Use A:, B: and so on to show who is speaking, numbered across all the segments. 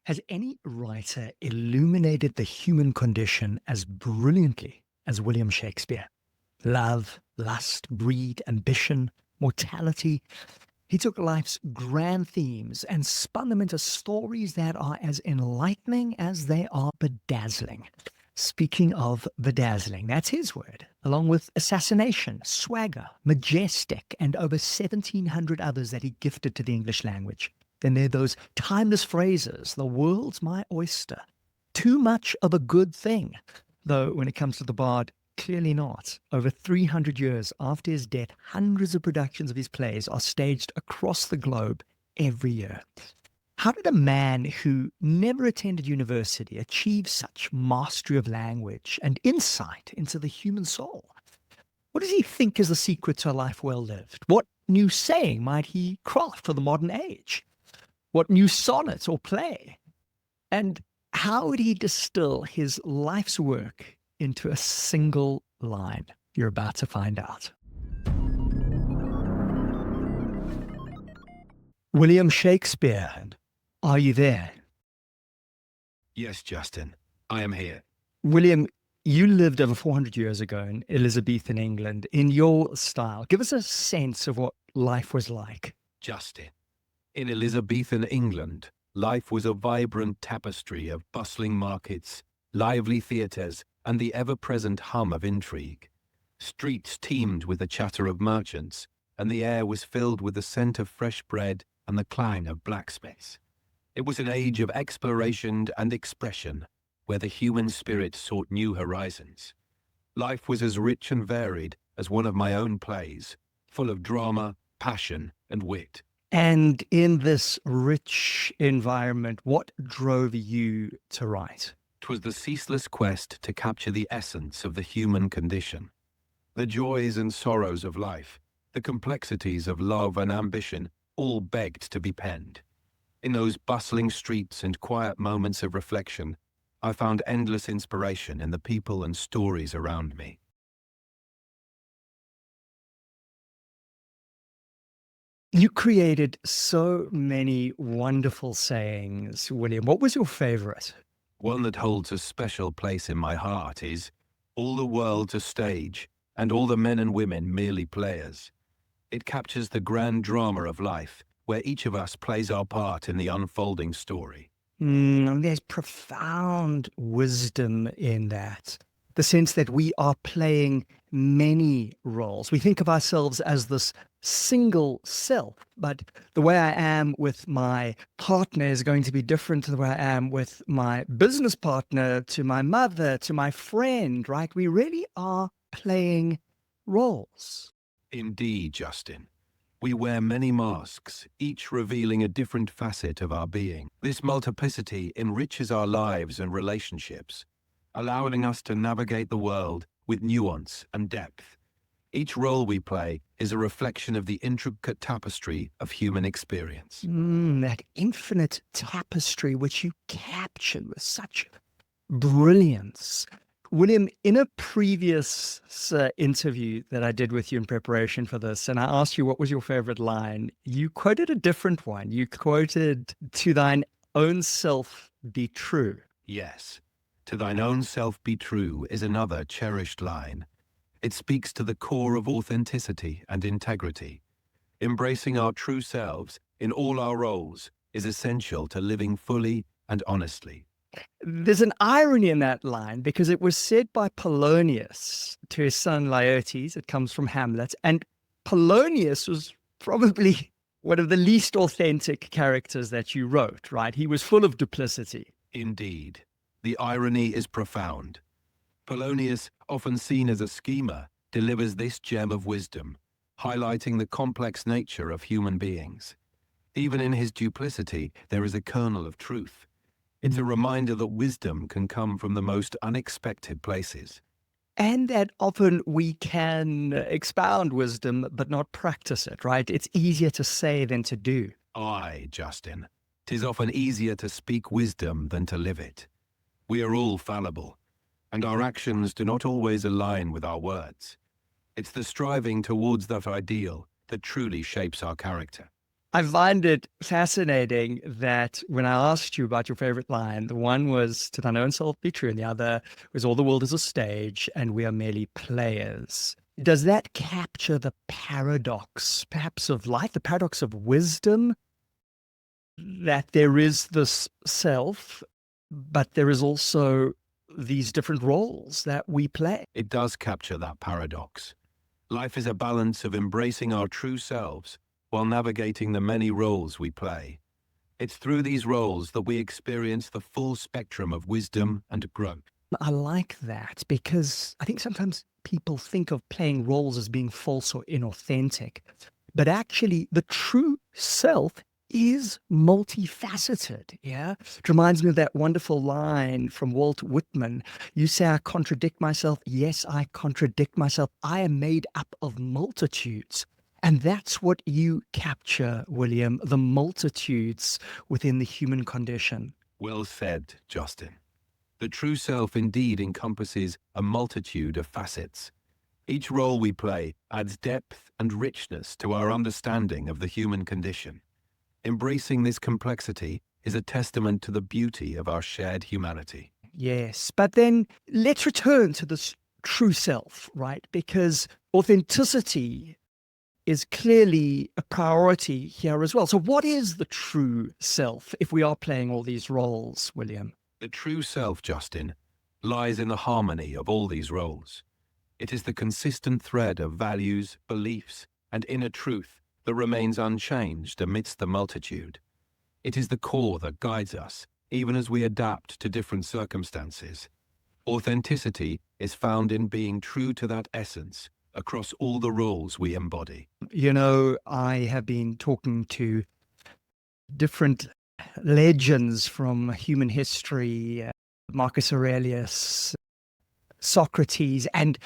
A: Has any writer illuminated the human condition as brilliantly as William Shakespeare? Love, lust, greed, ambition, mortality. He took life's grand themes and spun them into stories that are as enlightening as they are bedazzling. Speaking of bedazzling, that's his word, along with assassination, swagger, majestic, and over 1,700 others that he gifted to the English language. Then there are those timeless phrases, the world's my oyster. Too much of a good thing. Though when it comes to the bard, clearly not. Over 300 years after his death, hundreds of productions of his plays are staged across the globe every year. How did a man who never attended university achieve such mastery of language and insight into the human soul? What does he think is the secret to a life well lived? What new saying might he craft for the modern age? What new sonnet or play? And how would he distill his life's work into a single line? You're about to find out. William Shakespeare, are you there?
B: Yes, Justin, I am here.
A: William, you lived over 400 years ago in Elizabethan England. In your style, give us a sense of what life was like.
B: Justin, in Elizabethan England, life was a vibrant tapestry of bustling markets, lively theatres, and the ever-present hum of intrigue. Streets teemed with the chatter of merchants, and the air was filled with the scent of fresh bread and the clang of blacksmiths. It was an age of exploration and expression, where the human spirit sought new horizons. Life was as rich and varied as one of my own plays, full of drama, passion, and wit.
A: And in this rich environment, what drove you to write?
B: 'Twas the ceaseless quest to capture the essence of the human condition. The joys and sorrows of life, the complexities of love and ambition, all begged to be penned. In those bustling streets and quiet moments of reflection, I found endless inspiration in the people and stories around me.
A: You created so many wonderful sayings, William. What was your favorite?
B: One that holds a special place in my heart is, "All the world's a stage, and all the men and women merely players." It captures the grand drama of life, where each of us plays our part in the unfolding story.
A: There's profound wisdom in that. The sense that we are playing many roles. We think of ourselves as this single self, but the way I am with my partner is going to be different to the way I am with my business partner, to my mother, to my friend, right? We really are playing roles.
B: Indeed, Justin. We wear many masks, each revealing a different facet of our being. This multiplicity enriches our lives and relationships, allowing us to navigate the world with nuance and depth. Each role we play is a reflection of the intricate tapestry of human experience.
A: That infinite tapestry which you captured with such brilliance. William, in a previous interview that I did with you in preparation for this, and I asked you what was your favorite line, you quoted a different one. You quoted, "To thine own self be true."
B: Yes, "To thine own self be true" is another cherished line. It speaks to the core of authenticity and integrity. Embracing our true selves in all our roles is essential to living fully and honestly.
A: There's an irony in that line because it was said by Polonius to his son Laertes. It comes from Hamlet. And Polonius was probably one of the least authentic characters that you wrote, right? He was full of duplicity.
B: Indeed, the irony is profound. Polonius, often seen as a schemer, delivers this gem of wisdom, highlighting the complex nature of human beings. Even in his duplicity, there is a kernel of truth. It's a reminder that wisdom can come from the most unexpected places.
A: And that often we can expound wisdom, but not practice it, right? It's easier to say than to do.
B: Aye, Justin. 'Tis often easier to speak wisdom than to live it. We are all fallible, and our actions do not always align with our words. It's the striving towards that ideal that truly shapes our character.
A: I find it fascinating that when I asked you about your favorite line, the one was to thine own self be true, and the other was all the world is a stage and we are merely players. Does that capture the paradox, perhaps, of life, the paradox of wisdom, that there is this self, but there is also these different roles that we play?
B: It does capture that paradox. Life is a balance of embracing our true selves while navigating the many roles we play. It's through these roles that we experience the full spectrum of wisdom and growth.
A: I like that because I think sometimes people think of playing roles as being false or inauthentic, but actually the true self is multifaceted. Yeah. It reminds me of that wonderful line from Walt Whitman. You say, I contradict myself. Yes, I contradict myself. I am made up of multitudes. And that's what you capture, William, the multitudes within the human condition.
B: Well said, Justin. The true self indeed encompasses a multitude of facets. Each role we play adds depth and richness to our understanding of the human condition. Embracing this complexity is a testament to the beauty of our shared humanity.
A: Yes, but then let's return to this true self, right? Because authenticity is clearly a priority here as well. So what is the true self if we are playing all these roles, William?
B: The true self, Justin, lies in the harmony of all these roles. It is the consistent thread of values, beliefs, and inner truth that remains unchanged amidst the multitude. It is the core that guides us, even as we adapt to different circumstances. Authenticity is found in being true to that essence across all the roles we embody.
A: You know, I have been talking to different legends from human history, Marcus Aurelius, Socrates, and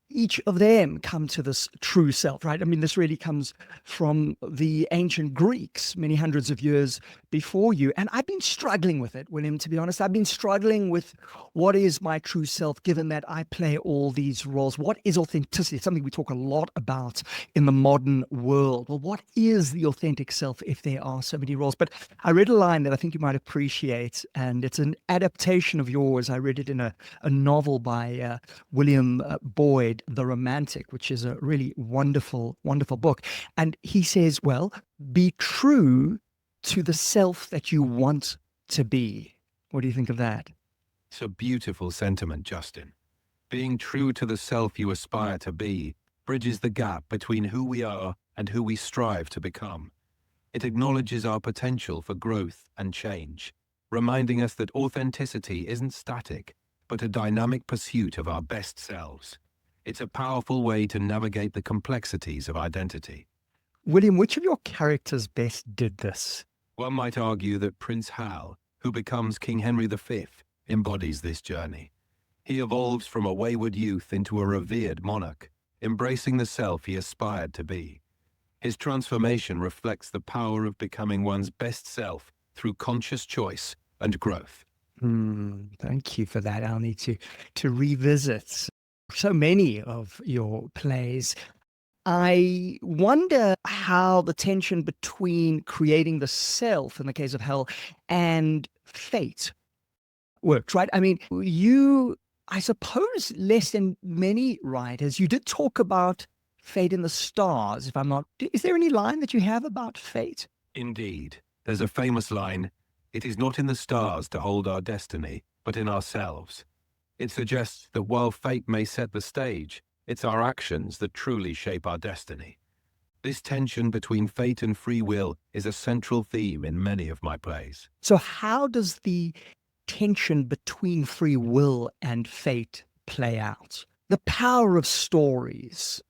A: each of them come to this true self, right? I mean, this really comes from the ancient Greeks many hundreds of years before you. And I've been struggling with it, William, to be honest. I've been struggling with what is my true self, given that I play all these roles. What is authenticity? It's something we talk a lot about in the modern world. Well, what is the authentic self if there are so many roles? But I read a line that I think you might appreciate, and it's an adaptation of yours. I read it in a novel by William Boyd, The Romantic, which is a really wonderful, wonderful book. And he says, well, be true to the self that you want to be. What do you think of that?
B: It's a beautiful sentiment, Justin. Being true to the self you aspire to be bridges the gap between who we are and who we strive to become. It acknowledges our potential for growth and change, reminding us that authenticity isn't static, but a dynamic pursuit of our best selves. It's a powerful way to navigate the complexities of identity.
A: William, which of your characters best did this?
B: One might argue that Prince Hal, who becomes King Henry V, embodies this journey. He evolves from a wayward youth into a revered monarch, embracing the self he aspired to be. His transformation reflects the power of becoming one's best self through conscious choice and growth.
A: Thank you for that. I'll need to revisit so many of your plays. I wonder how the tension between creating the self, in the case of Hell, and fate works, right? I mean, I suppose, less than many writers, you did talk about fate in the stars, if I'm not... Is there any line that you have about fate?
B: Indeed, there's a famous line, "It is not in the stars to hold our destiny, but in ourselves." It suggests that while fate may set the stage, it's our actions that truly shape our destiny. This tension between fate and free will is a central theme in many of my plays.
A: So how does the tension between free will and fate play out? The power of stories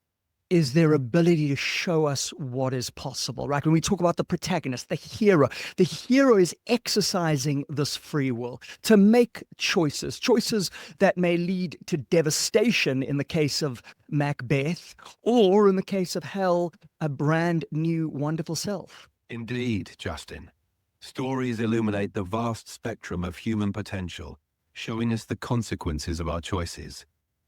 A: is their ability to show us what is possible, right? When we talk about the protagonist, the hero is exercising this free will to make choices that may lead to devastation in the case of Macbeth, or in the case of Hell, a brand new wonderful self.
B: Indeed, Justin. Stories illuminate the vast spectrum of human potential, showing us the consequences of our choices.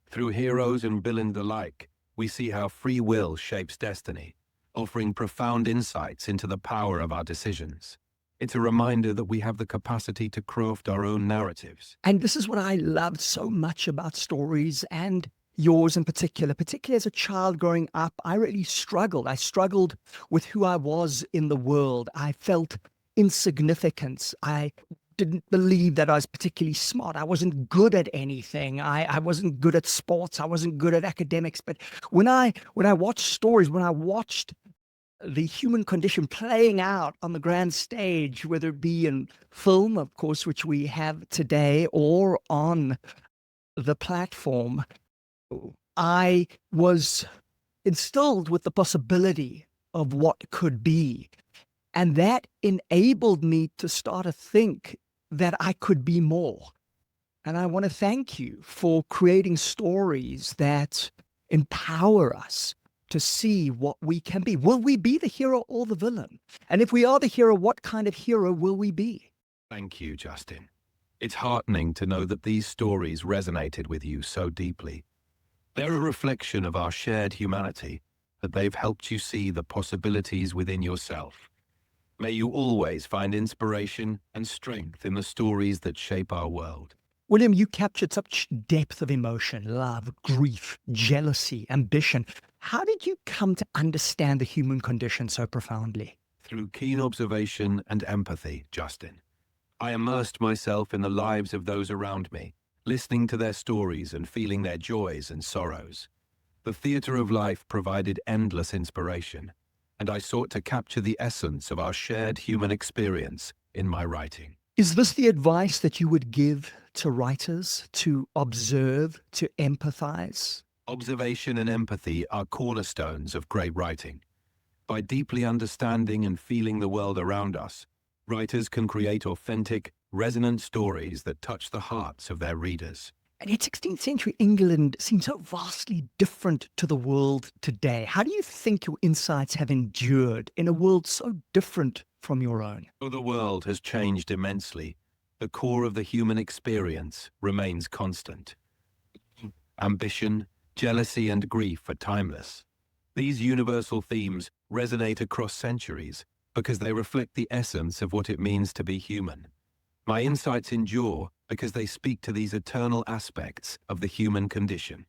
B: Through heroes and villains alike, we see how free will shapes destiny, offering profound insights into the power of our decisions. It's a reminder that we have the capacity to craft our own narratives.
A: And this is what I loved so much about stories, and yours in particular. Particularly as a child growing up, I really struggled. I struggled with who I was in the world. I felt insignificant. I didn't believe that I was particularly smart. I wasn't good at anything. I wasn't good at sports. I wasn't good at academics. But when I watched stories, when I watched the human condition playing out on the grand stage, whether it be in film, of course, which we have today, or on the platform, I was instilled with the possibility of what could be. And that enabled me to start to think that I could be more. And I want to thank you for creating stories that empower us to see what we can be. Will we be the hero or the villain? And if we are the hero, what kind of hero will we be?
B: Thank you, Justin. It's heartening to know that these stories resonated with you so deeply. They're a reflection of our shared humanity, that they've helped you see the possibilities within yourself. May you always find inspiration and strength in the stories that shape our world.
A: William, you captured such depth of emotion, love, grief, jealousy, ambition. How did you come to understand the human condition so profoundly?
B: Through keen observation and empathy, Justin, I immersed myself in the lives of those around me, listening to their stories and feeling their joys and sorrows. The theatre of life provided endless inspiration, and I sought to capture the essence of our shared human experience in my writing.
A: Is this the advice that you would give to writers, to observe, to empathize?
B: Observation and empathy are cornerstones of great writing. By deeply understanding and feeling the world around us, writers can create authentic, resonant stories that touch the hearts of their readers.
A: And yet 16th century England seems so vastly different to the world today. How do you think your insights have endured in a world so different from your own?
B: Though the world has changed immensely, the core of the human experience remains constant. Ambition, jealousy, and grief are timeless. These universal themes resonate across centuries because they reflect the essence of what it means to be human. My insights endure because they speak to these eternal aspects of the human condition.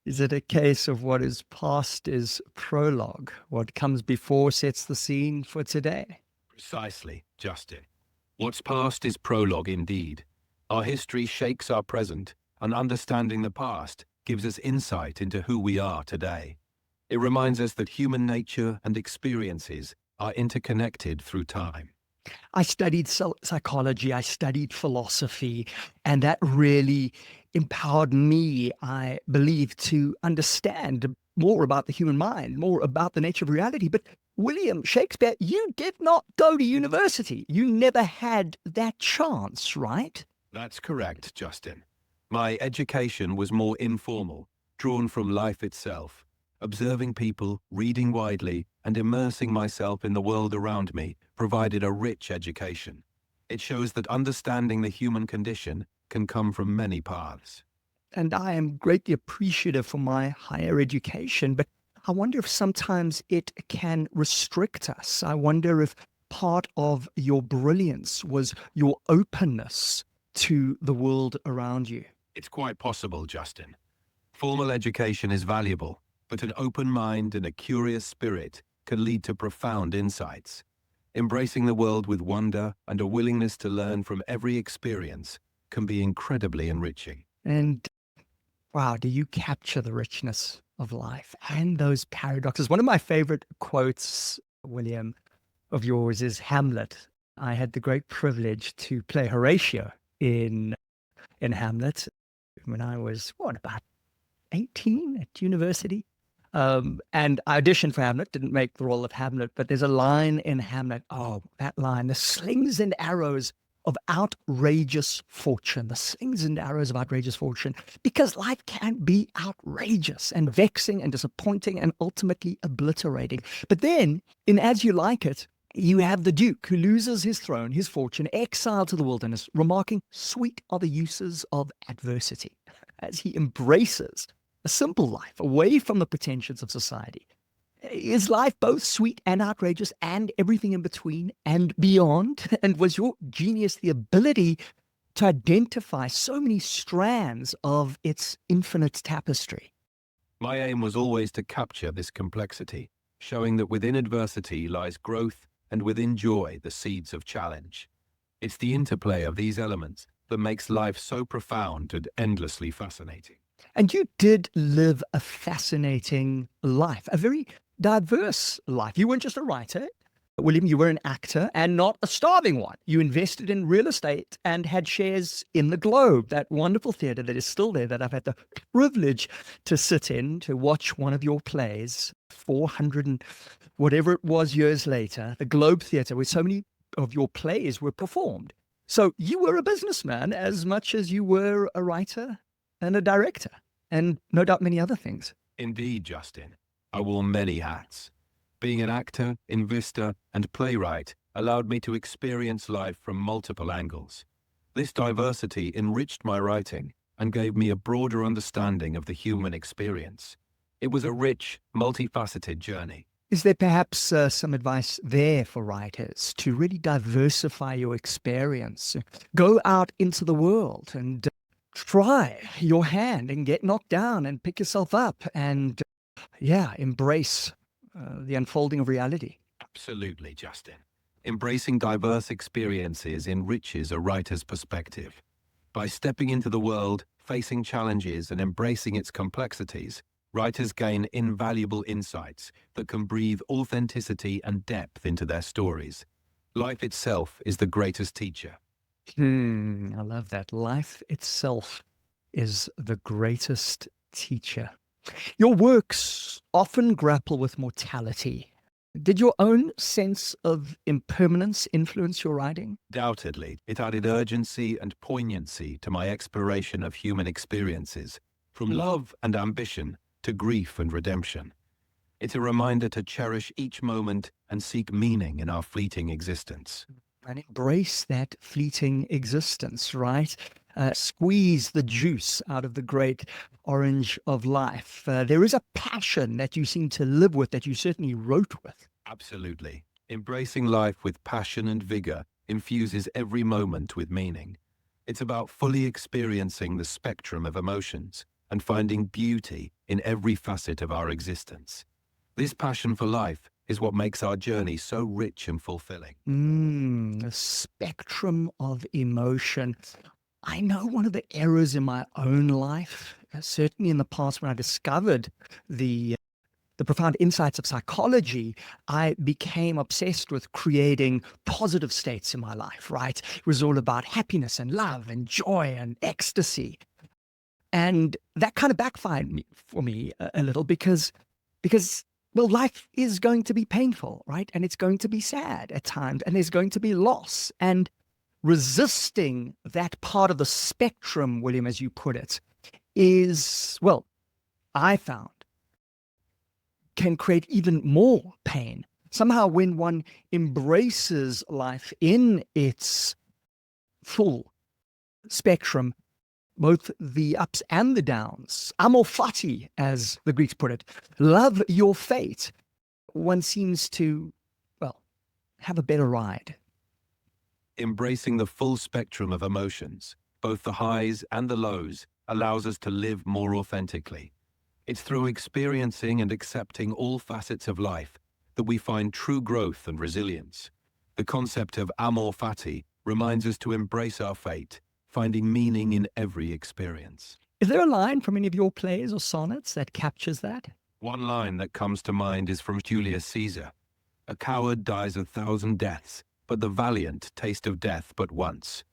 A: Is it a case of what is past is prologue? What comes before sets the scene for today?
B: Precisely, Justin. What's past is prologue indeed. Our history shapes our present, and understanding the past gives us insight into who we are today. It reminds us that human nature and experiences are interconnected through time.
A: I studied psychology, I studied philosophy, and that really empowered me, I believe, to understand more about the human mind, more about the nature of reality. But William Shakespeare, you did not go to university. You never had that chance, right?
B: That's correct, Justin. My education was more informal, drawn from life itself. Observing people, reading widely, and immersing myself in the world around me provided a rich education. It shows that understanding the human condition can come from many paths.
A: And I am greatly appreciative for my higher education, but I wonder if sometimes it can restrict us. I wonder if part of your brilliance was your openness to the world around you.
B: It's quite possible, Justin. Formal education is valuable, but an open mind and a curious spirit can lead to profound insights. Embracing the world with wonder and a willingness to learn from every experience can be incredibly enriching.
A: And wow, do you capture the richness of life and those paradoxes? One of my favorite quotes, William, of yours is Hamlet. I had the great privilege to play Horatio in Hamlet when I was, about 18 at university. And I auditioned for Hamlet, didn't make the role of Hamlet, but there's a line in Hamlet. Oh, that line, the slings and arrows of outrageous fortune, the slings and arrows of outrageous fortune, because life can be outrageous and vexing and disappointing and ultimately obliterating. But then in As You Like It, you have the Duke who loses his throne, his fortune, exiled to the wilderness, remarking, "Sweet are the uses of adversity," as he embraces a simple life away from the pretensions of society. Is life both sweet and outrageous and everything in between and beyond? And was your genius the ability to identify so many strands of its infinite tapestry?
B: My aim was always to capture this complexity, showing that within adversity lies growth and within joy the seeds of challenge. It's the interplay of these elements that makes life so profound and endlessly fascinating.
A: And you did live a fascinating life, a very diverse life. You weren't just a writer, William, you were an actor and not a starving one. You invested in real estate and had shares in the Globe, that wonderful theatre that is still there, that I've had the privilege to sit in, to watch one of your plays, 400 and whatever it was years later, the Globe Theatre, where so many of your plays were performed. So you were a businessman as much as you were a writer and a director, and no doubt many other things.
B: Indeed, Justin, I wore many hats. Being an actor, investor, and playwright allowed me to experience life from multiple angles. This diversity enriched my writing and gave me a broader understanding of the human experience. It was a rich, multifaceted journey.
A: Is there perhaps some advice there for writers to really diversify your experience? Go out into the world and try your hand and get knocked down and pick yourself up and, yeah, embrace the unfolding of reality.
B: Absolutely, Justin. Embracing diverse experiences enriches a writer's perspective. By stepping into the world, facing challenges, and embracing its complexities, writers gain invaluable insights that can breathe authenticity and depth into their stories. Life itself is the greatest teacher.
A: I love that. Life itself is the greatest teacher. Your works often grapple with mortality. Did your own sense of impermanence influence your writing?
B: Undoubtedly, it added urgency and poignancy to my exploration of human experiences, from love and ambition to grief and redemption. It's a reminder to cherish each moment and seek meaning in our fleeting existence.
A: And embrace that fleeting existence, right? Squeeze the juice out of the great orange of life. There is a passion that you seem to live with, that you certainly wrote with.
B: Absolutely. Embracing life with passion and vigor infuses every moment with meaning. It's about fully experiencing the spectrum of emotions and finding beauty in every facet of our existence. This passion for life is what makes our journey so rich and fulfilling.
A: A spectrum of emotion. I know one of the errors in my own life, certainly in the past when I discovered the profound insights of psychology, I became obsessed with creating positive states in my life, right? It was all about happiness and love and joy and ecstasy. And that kind of backfired for me a little because well, life is going to be painful, right? And it's going to be sad at times, and there's going to be loss. And resisting that part of the spectrum, William, as you put it, is, well, I found, can create even more pain. Somehow, when one embraces life in its full spectrum, both the ups and the downs, amor fati, as the Greeks put it, love your fate, one seems to, well, have a better ride.
B: Embracing the full spectrum of emotions, both the highs and the lows, allows us to live more authentically. It's through experiencing and accepting all facets of life that we find true growth and resilience. The concept of amor fati reminds us to embrace our fate, finding meaning in every experience.
A: Is there a line from any of your plays or sonnets that captures that?
B: One line that comes to mind is from Julius Caesar. A coward dies 1,000 deaths, but the valiant taste of death but once.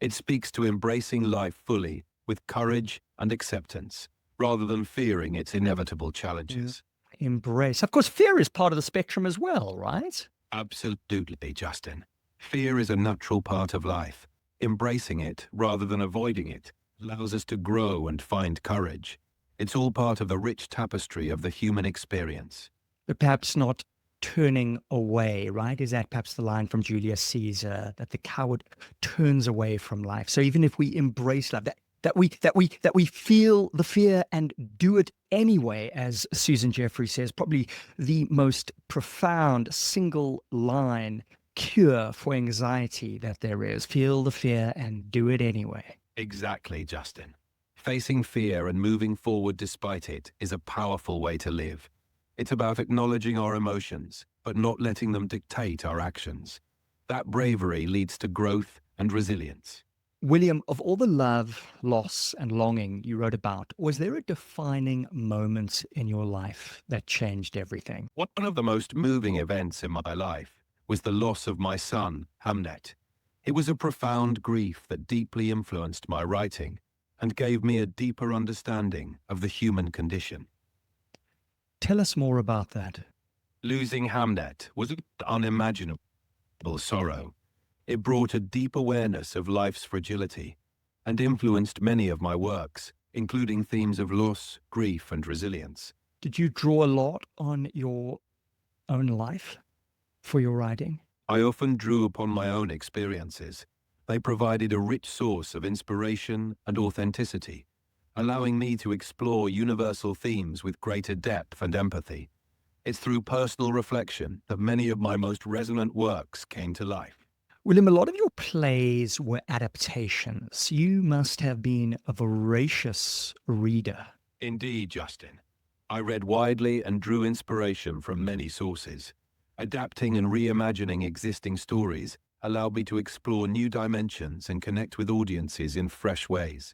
B: It speaks to embracing life fully with courage and acceptance, rather than fearing its inevitable challenges.
A: Embrace. Of course, fear is part of the spectrum as well, right?
B: Absolutely, Justin. Fear is a natural part of life. Embracing it, rather than avoiding it, allows us to grow and find courage. It's all part of the rich tapestry of the human experience.
A: But perhaps not turning away, right? Is that perhaps the line from Julius Caesar, that the coward turns away from life? So even if we embrace life, that that we feel the fear and do it anyway, as Susan Jeffrey says, probably the most profound single line cure for anxiety that there is. Feel the fear and do it anyway.
B: Exactly, Justin. Facing fear and moving forward despite it is a powerful way to live. It's about acknowledging our emotions, but not letting them dictate our actions. That bravery leads to growth and resilience.
A: William, of all the love, loss, and longing you wrote about, was there a defining moment in your life that changed everything?
B: One of the most moving events in my life was the loss of my son, Hamnet. It was a profound grief that deeply influenced my writing and gave me a deeper understanding of the human condition.
A: Tell us more about that.
B: Losing Hamnet was an unimaginable sorrow. It brought a deep awareness of life's fragility and influenced many of my works, including themes of loss, grief, and resilience.
A: Did you draw a lot on your own life for your writing?
B: I often drew upon my own experiences. They provided a rich source of inspiration and authenticity, allowing me to explore universal themes with greater depth and empathy. It's through personal reflection that many of my most resonant works came to life.
A: William, a lot of your plays were adaptations. You must have been a voracious reader.
B: Indeed, Justin. I read widely and drew inspiration from many sources. Adapting and reimagining existing stories allowed me to explore new dimensions and connect with audiences in fresh ways.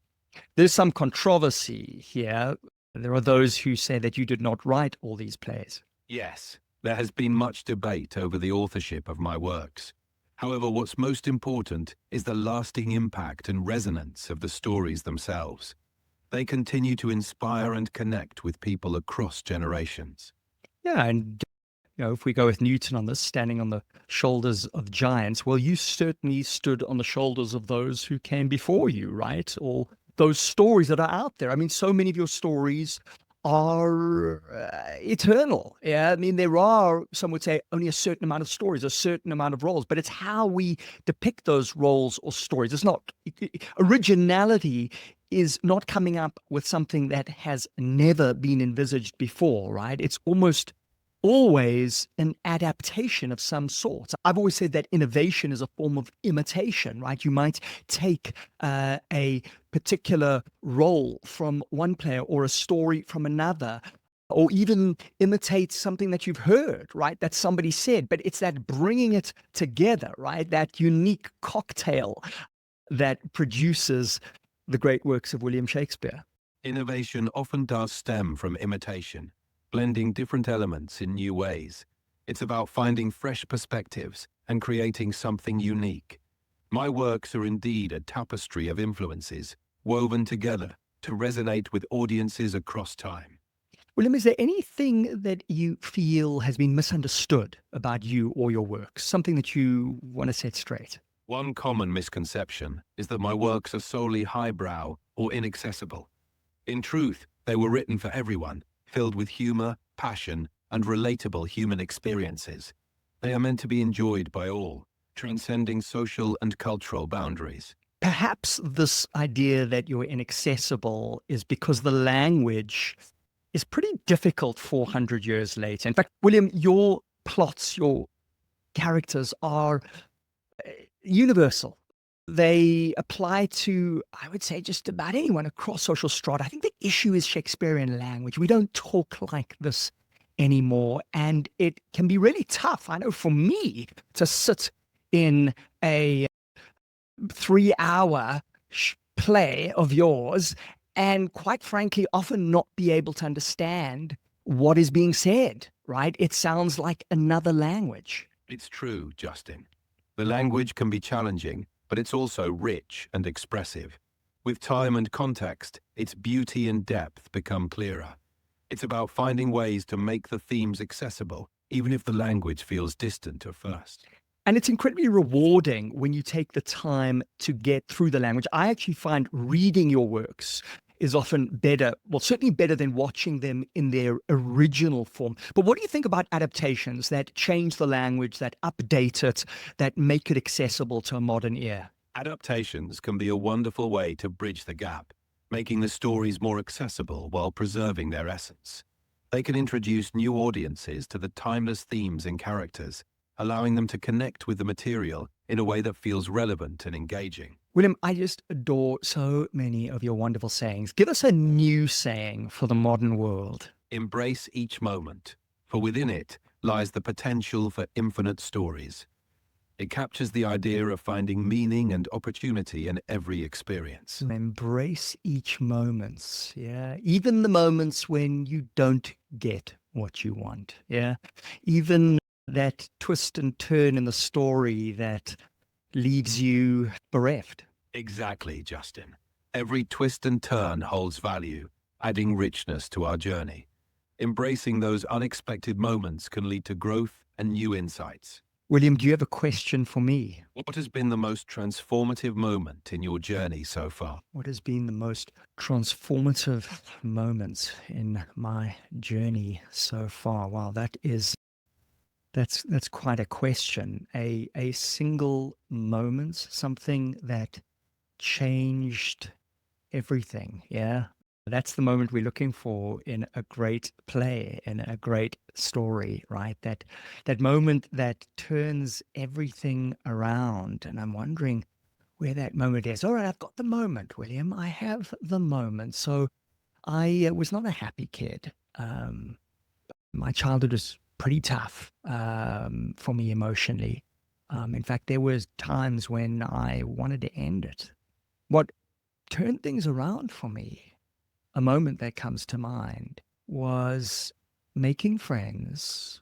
A: There's some controversy here. There are those who say that you did not write all these plays.
B: Yes, there has been much debate over the authorship of my works. However, what's most important is the lasting impact and resonance of the stories themselves. They continue to inspire and connect with people across generations.
A: Yeah, and if we go with Newton on this, standing on the shoulders of giants, well, you certainly stood on the shoulders of those who came before you, right? Or those stories that are out there. I mean, so many of your stories are eternal. Yeah, I mean, there are, some would say, only a certain amount of stories, a certain amount of roles, but it's how we depict those roles or stories. It's not, originality is not coming up with something that has never been envisaged before, right? It's almost always an adaptation of some sort. I've always said that innovation is a form of imitation, right? You might take a particular role from one player or a story from another, or even imitate something that you've heard, right? That somebody said, but it's that bringing it together, right? That unique cocktail that produces the great works of William Shakespeare.
B: Innovation often does stem from imitation, blending different elements in new ways. It's about finding fresh perspectives and creating something unique. My works are indeed a tapestry of influences, woven together to resonate with audiences across time.
A: William, is there anything that you feel has been misunderstood about you or your works? Something that you want to set straight?
B: One common misconception is that my works are solely highbrow or inaccessible. In truth, they were written for everyone, filled with humor, passion, and relatable human experiences. They are meant to be enjoyed by all, transcending social and cultural boundaries.
A: Perhaps this idea that you're inaccessible is because the language is pretty difficult 400 years later. In fact, William, your plots, your characters are universal. They apply to, I would say, just about anyone across social strata. I think the issue is Shakespearean language. We don't talk like this anymore, and it can be really tough. I know for me to sit in a 3-hour play of yours and, quite frankly, often not be able to understand what is being said, right? It sounds like another language.
B: It's true, Justin. The language can be challenging, but it's also rich and expressive. With time and context, its beauty and depth become clearer. It's about finding ways to make the themes accessible, even if the language feels distant at first.
A: And it's incredibly rewarding when you take the time to get through the language. I actually find reading your works is often better, well, certainly better than watching them in their original form. But what do you think about adaptations that change the language, that update it, that make it accessible to a modern ear?
B: Adaptations can be a wonderful way to bridge the gap. making the stories more accessible while preserving their essence. They can introduce new audiences to the timeless themes and characters, allowing them to connect with the material in a way that feels relevant and engaging.
A: William, I just adore so many of your wonderful sayings. Give us a new saying for the modern world.
B: Embrace each moment, for within it lies the potential for infinite stories. It captures the idea of finding meaning and opportunity in every experience.
A: Embrace each moment. Yeah. Even the moments when you don't get what you want. Yeah. Even that twist and turn in the story that leaves you bereft.
B: Exactly, Justin. Every twist and turn holds value, adding richness to our journey. Embracing those unexpected moments can lead to growth and new insights.
A: William, do you have a question for me?
B: What has been the most transformative moment in your journey so far?
A: What has been the most transformative moment in my journey so far? Wow, that's quite a question. A single moment, something that changed everything. Yeah. That's the moment we're looking for in a great play, in a great story, right? That moment that turns everything around. And I'm wondering where that moment is. All right, I've got the moment, William. I have the moment. So I was not a happy kid. My childhood was pretty tough for me emotionally. In fact, there was times when I wanted to end it. What turned things around for me, a moment that comes to mind, was making friends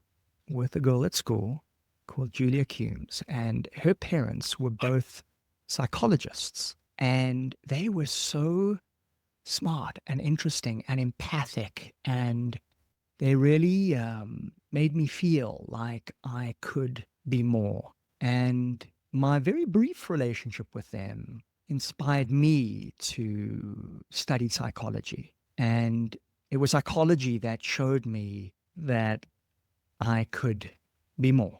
A: with a girl at school called Julia Coombs, and her parents were both psychologists, and they were so smart and interesting and empathic, and they really made me feel like I could be more. And my very brief relationship with them inspired me to study psychology. And it was psychology that showed me that I could be more,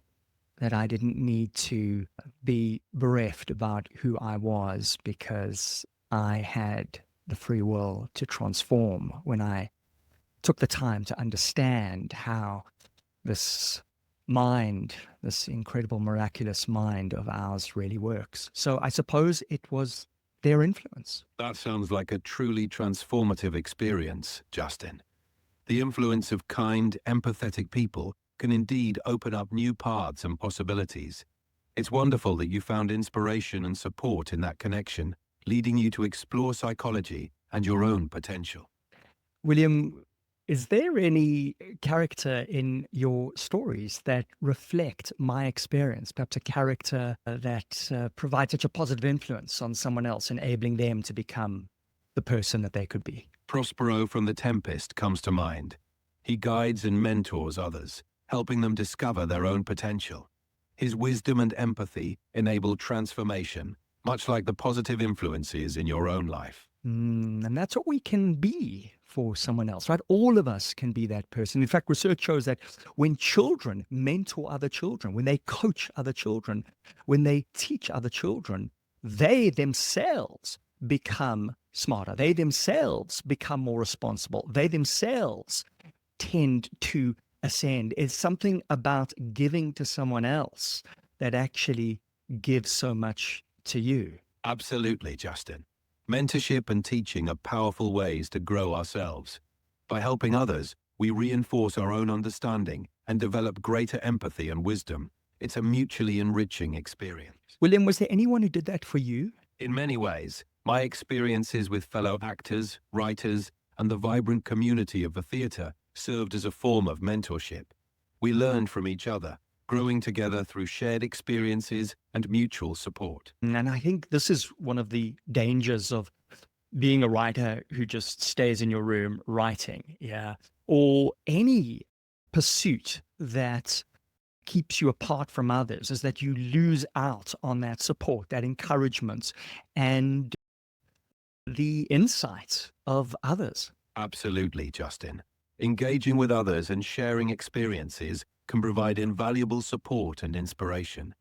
A: that I didn't need to be bereft about who I was because I had the free will to transform when I took the time to understand how this mind, this incredible, miraculous mind of ours really works. So I suppose it was their influence.
B: That sounds like a truly transformative experience, Justin. The influence of kind, empathetic people can indeed open up new paths and possibilities. It's wonderful that you found inspiration and support in that connection, leading you to explore psychology and your own potential.
A: William, is there any character in your stories that reflect my experience? Perhaps a character that provides such a positive influence on someone else, enabling them to become the person that they could be?
B: Prospero from The Tempest comes to mind. He guides and mentors others, helping them discover their own potential. His wisdom and empathy enable transformation, much like the positive influences in your own life.
A: And that's what we can be for someone else, right? All of us can be that person. In fact, research shows that when children mentor other children, when they coach other children, when they teach other children, they themselves become smarter. They themselves become more responsible. They themselves tend to ascend. It's something about giving to someone else that actually gives so much to you.
B: Absolutely, Justin. Mentorship and teaching are powerful ways to grow ourselves. By helping others, we reinforce our own understanding and develop greater empathy and wisdom. It's a mutually enriching experience.
A: William, was there anyone who did that for you?
B: In many ways, my experiences with fellow actors, writers, and the vibrant community of the theatre served as a form of mentorship. We learned from each other, growing together through shared experiences and mutual support.
A: And I think this is one of the dangers of being a writer who just stays in your room writing, yeah, or any pursuit that keeps you apart from others, is that you lose out on that support, that encouragement, and the insight of others.
B: Absolutely, Justin. Engaging with others and sharing experiences can provide invaluable support and inspiration.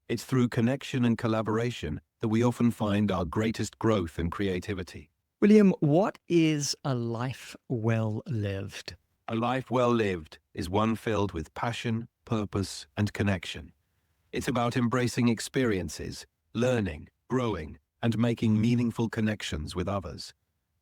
B: It's through connection and collaboration that we often find our greatest growth and creativity.
A: William, what is a life well lived?
B: A life well lived is one filled with passion, purpose, and connection. It's about embracing experiences, learning, growing, and making meaningful connections with others.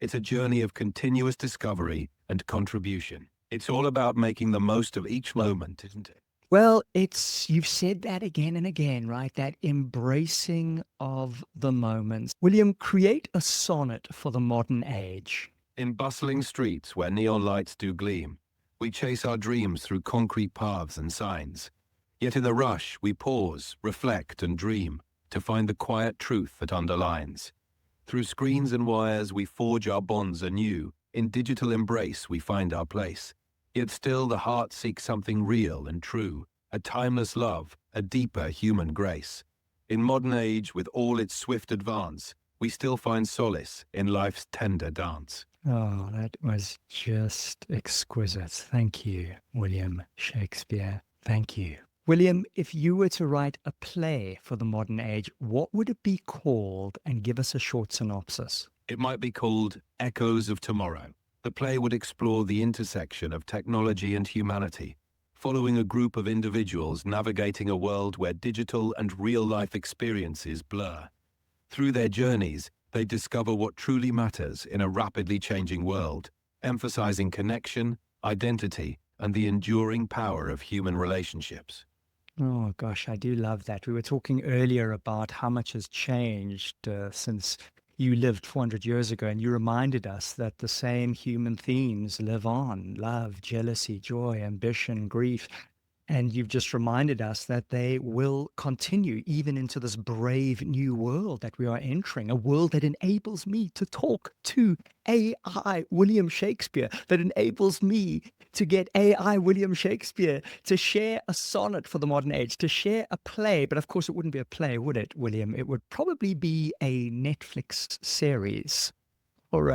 B: It's a journey of continuous discovery and contribution. It's all about making the most of each moment, isn't it?
A: Well, you've said that again and again, right? That embracing of the moments. William, create a sonnet for the modern age.
B: In bustling streets where neon lights do gleam, we chase our dreams through concrete paths and signs. Yet in the rush, we pause, reflect, and dream to find the quiet truth that underlines. Through screens and wires, we forge our bonds anew. In digital embrace, we find our place. Yet still the heart seeks something real and true, a timeless love, a deeper human grace. In modern age, with all its swift advance, we still find solace in life's tender dance.
A: Oh, that was just exquisite. Thank you, William Shakespeare. Thank you. William, if you were to write a play for the modern age, what would it be called? And give us a short synopsis.
B: It might be called Echoes of Tomorrow. The play would explore the intersection of technology and humanity, following a group of individuals navigating a world where digital and real-life experiences blur. Through their journeys, they discover what truly matters in a rapidly changing world, emphasizing connection, identity, and the enduring power of human relationships.
A: Oh gosh, I do love that. We were talking earlier about how much has changed since you lived 400 years ago, and you reminded us that the same human themes live on: love, jealousy, joy, ambition, grief. And you've just reminded us that they will continue even into this brave new world that we are entering, a world that enables me to talk to AI William Shakespeare, that enables me to get AI William Shakespeare to share a sonnet for the modern age, to share a play. But of course, it wouldn't be a play, would it, William? It would probably be a Netflix series or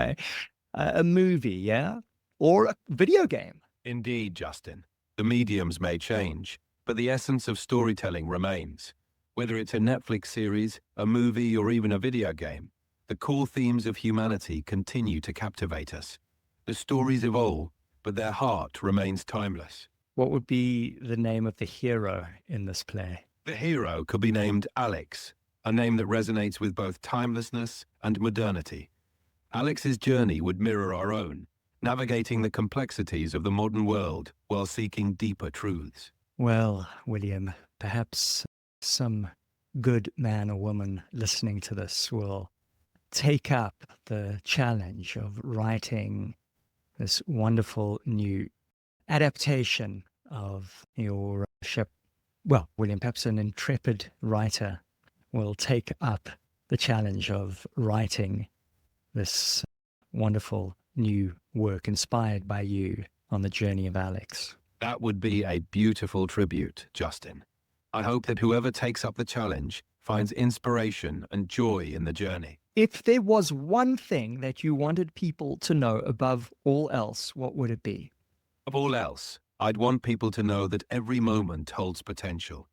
A: a movie, yeah? Or a video game.
B: Indeed, Justin. The mediums may change, but the essence of storytelling remains. Whether it's a Netflix series, a movie, or even a video game, the core themes of humanity continue to captivate us. The stories evolve, but their heart remains timeless.
A: What would be the name of the hero in this play?
B: The hero could be named Alex, a name that resonates with both timelessness and modernity. Alex's journey would mirror our own, navigating the complexities of the modern world while seeking deeper truths.
A: Well, William, perhaps some good man or woman listening to this will take up the challenge of writing this wonderful new adaptation of your ship. Well, William, perhaps an intrepid writer will take up the challenge of writing this wonderful new work inspired by you on the journey of Alex.
B: That would be a beautiful tribute, Justin. I hope that whoever takes up the challenge finds inspiration and joy in the journey.
A: If there was one thing that you wanted people to know above all else, what would it be?
B: Of all else, I'd want people to know that every moment holds potential.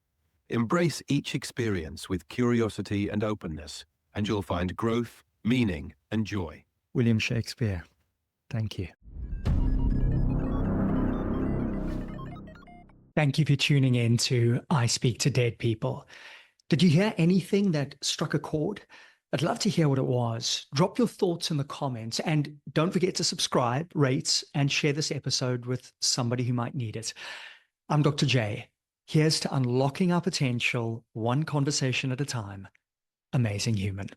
B: Embrace each experience with curiosity and openness, and you'll find growth, meaning, and joy.
A: William Shakespeare, thank you. Thank you for tuning in to I Speak to Dead People. Did you hear anything that struck a chord? I'd love to hear what it was. Drop your thoughts in the comments, and don't forget to subscribe, rate, and share this episode with somebody who might need it. I'm Dr. J. Here's to unlocking our potential, one conversation at a time. Amazing human.